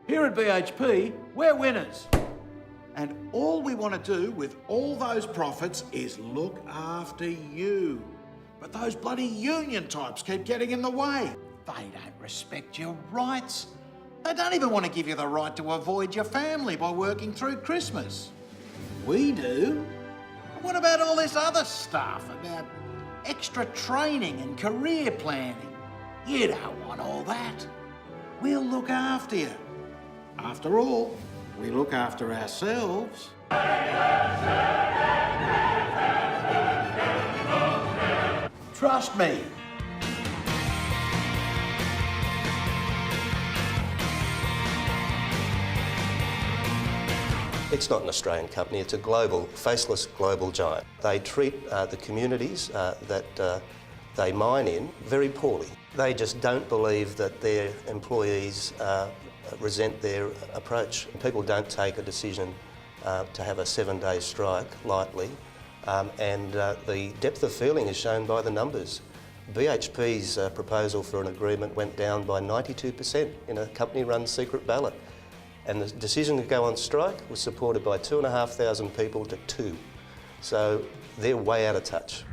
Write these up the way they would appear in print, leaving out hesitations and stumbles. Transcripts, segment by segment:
Here at BHP, we're winners. And all we want to do with all those profits is look after you. But those bloody union types keep getting in the way. They don't respect your rights. They don't even want to give you the right to avoid your family by working through Christmas. We do. What about all this other stuff about extra training and career planning? You don't want all that. We'll look after you. After all, we look after ourselves. Trust me. It's not an Australian company, it's a global, faceless global giant. They treat the communities that they mine in very poorly. They just don't believe that their employees resent their approach. People don't take a decision to have a 7-day strike lightly, and the depth of feeling is shown by the numbers. BHP's proposal for an agreement went down by 92% in a company-run secret ballot, and the decision to go on strike was supported by 2,500 people to 2. So they're way out of touch.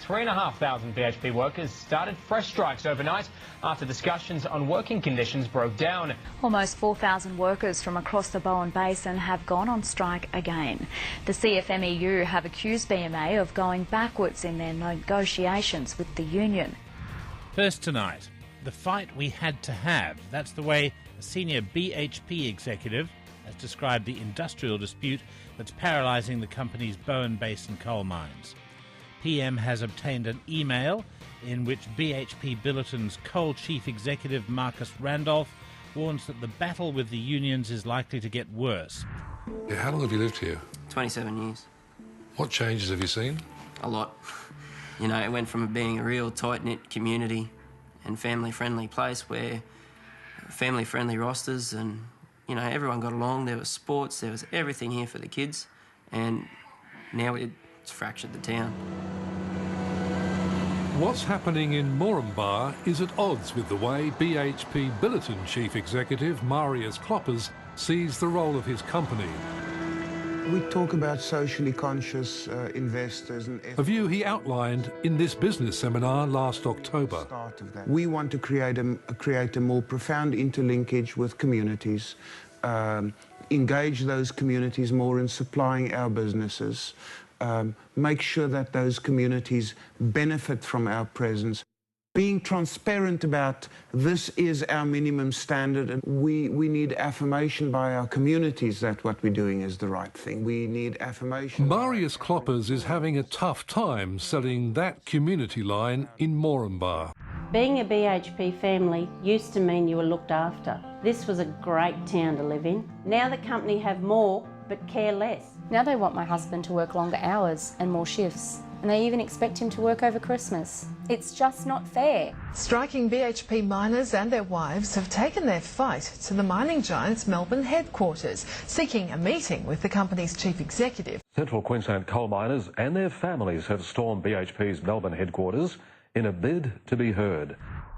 3,500 BHP workers started fresh strikes overnight after discussions on working conditions broke down. Almost 4,000 workers from across the Bowen Basin have gone on strike again. The CFMEU have accused BMA of going backwards in their negotiations with the union. First tonight, the fight we had to have. That's the way a senior BHP executive has described the industrial dispute that's paralysing the company's Bowen Basin coal mines. PM has obtained an email in which BHP Billiton's coal chief executive Marcus Randolph warns that the battle with the unions is likely to get worse. Yeah, how long have you lived here? 27 years. What changes have you seen? A lot. You know, it went from being a real tight-knit community and family-friendly place where family-friendly rosters and, you know, everyone got along. There was sports, there was everything here for the kids, and now it's fractured the town. What's happening in Moranbah is at odds with the way BHP Billiton Chief Executive Marius Kloppers sees the role of his company. We talk about socially conscious investors and a view he outlined in this business seminar last October. We want to create a more profound interlinkage with communities, engage those communities more in supplying our businesses, make sure that those communities benefit from our presence. Being transparent about this is our minimum standard, and we need affirmation by our communities that what we're doing is the right thing. We need affirmation. Marius Kloppers is having a tough time selling that community line in Moranbah. Being a BHP family used to mean you were looked after. This was a great town to live in. Now the company have more, but care less. Now they want my husband to work longer hours and more shifts, and they even expect him to work over Christmas. It's just not fair. Striking BHP miners and their wives have taken their fight to the mining giant's Melbourne headquarters, seeking a meeting with the company's chief executive. Central Queensland coal miners and their families have stormed BHP's Melbourne headquarters in a bid to be heard.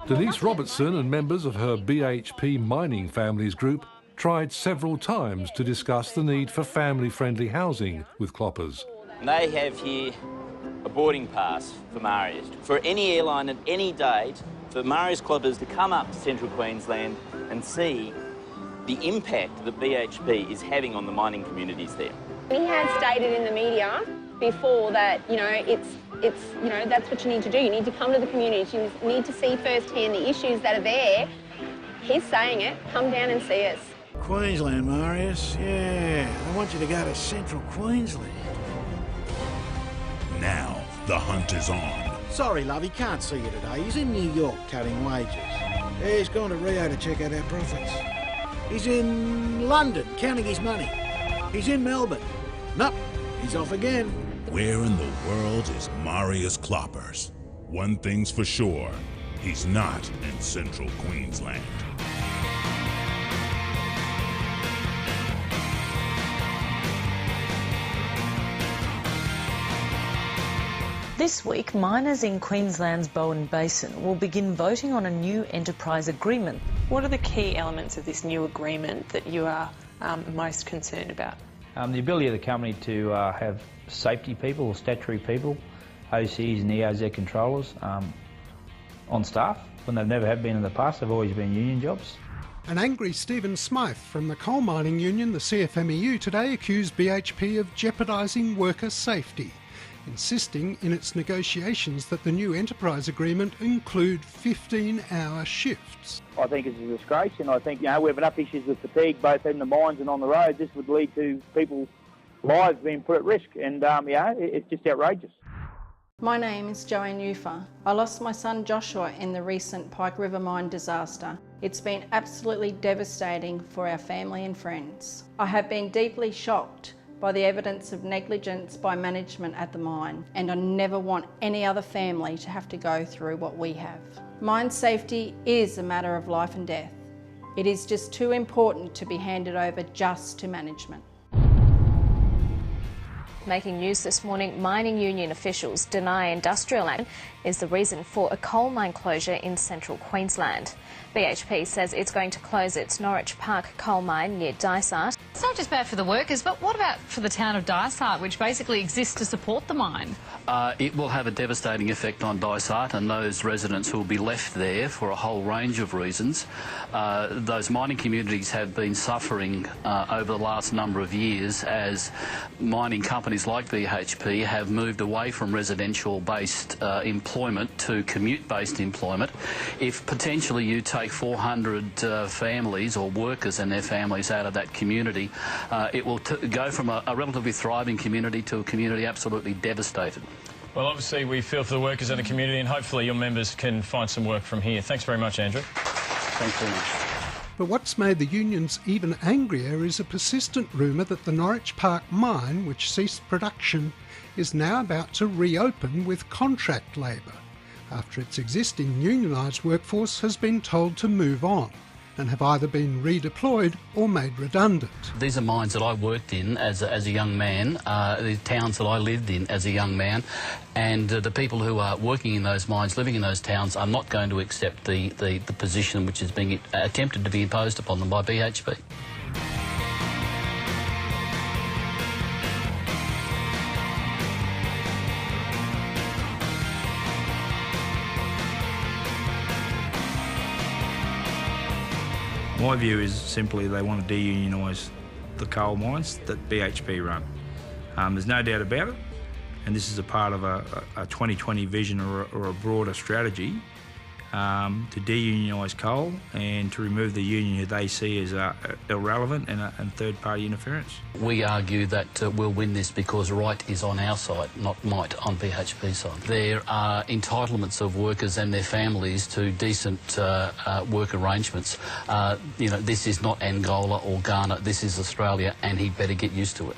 Denise Robertson and members of her BHP Mining Families group tried several times to discuss the need for family-friendly housing with Kloppers. They have here a boarding pass for Marius. For any airline at any date, for Marius Kloppers to come up to Central Queensland and see the impact that BHP is having on the mining communities there. He has stated in the media before that, you know, that's what you need to do. You need to come to the community. You need to see firsthand the issues that are there. He's saying it. Come down and see us. Queensland, Marius. Yeah, I want you to go to Central Queensland. Now, the hunt is on. Sorry, love, he can't see you today. He's in New York cutting wages. Yeah, he's gone to Rio to check out our profits. He's in London counting his money. He's in Melbourne. Nope, he's off again. Where in the world is Marius Kloppers? One thing's for sure, he's not in Central Queensland. This week, miners in Queensland's Bowen Basin will begin voting on a new enterprise agreement What are the key elements of this new agreement that you are most concerned about? The ability of the company to have safety people or statutory people, OCs and EOZ controllers on staff when they've never have been in the past. They've always been union jobs. An angry Stephen Smythe from the coal mining union, the CFMEU, today accused BHP of jeopardising worker safety, insisting in its negotiations that the new enterprise agreement include 15-hour shifts. I think it's a disgrace, and I think, we have enough issues with fatigue both in the mines and on the road. This would lead to people's lives being put at risk, and it's just outrageous. My name is Joanne Ufer. I lost my son Joshua in the recent Pike River mine disaster. It's been absolutely devastating for our family and friends. I have been deeply shocked by the evidence of negligence by management at the mine, and I never want any other family to have to go through what we have. Mine safety is a matter of life and death. It is just too important to be handed over just to management. Making news this morning, mining union officials deny industrial action is the reason for a coal mine closure in central Queensland. BHP says it's going to close its Norwich Park coal mine near Dysart. It's not just bad for the workers, but what about for the town of Dysart, which basically exists to support the mine? It will have a devastating effect on Dysart and those residents who will be left there for a whole range of reasons. Those mining communities have been suffering over the last number of years as mining companies like BHP have moved away from residential-based employment to commute-based employment. If potentially you take 400 families or workers and their families out of that community, it will go from a relatively thriving community to a community absolutely devastated. Well, obviously we feel for the workers and the community, and hopefully your members can find some work from here. Thanks very much, Andrew. Thanks very much. But what's made the unions even angrier is a persistent rumour that the Norwich Park mine, which ceased production, is now about to reopen with contract labour, after its existing unionised workforce has been told to move on and have either been redeployed or made redundant. These are mines that I worked in as a young man, the towns that I lived in as a young man, and the people who are working in those mines, living in those towns, are not going to accept the position which is being attempted to be imposed upon them by BHP. My view is simply they want to de-unionise the coal mines that BHP run. There's no doubt about it, and this is a part of a 2020 vision or a broader strategy to de-unionise coal and to remove the union who they see as irrelevant and third-party interference. We argue that we'll win this because right is on our side, not might on BHP's side. There are entitlements of workers and their families to decent work arrangements. This is not Angola or Ghana, this is Australia, and he'd better get used to it.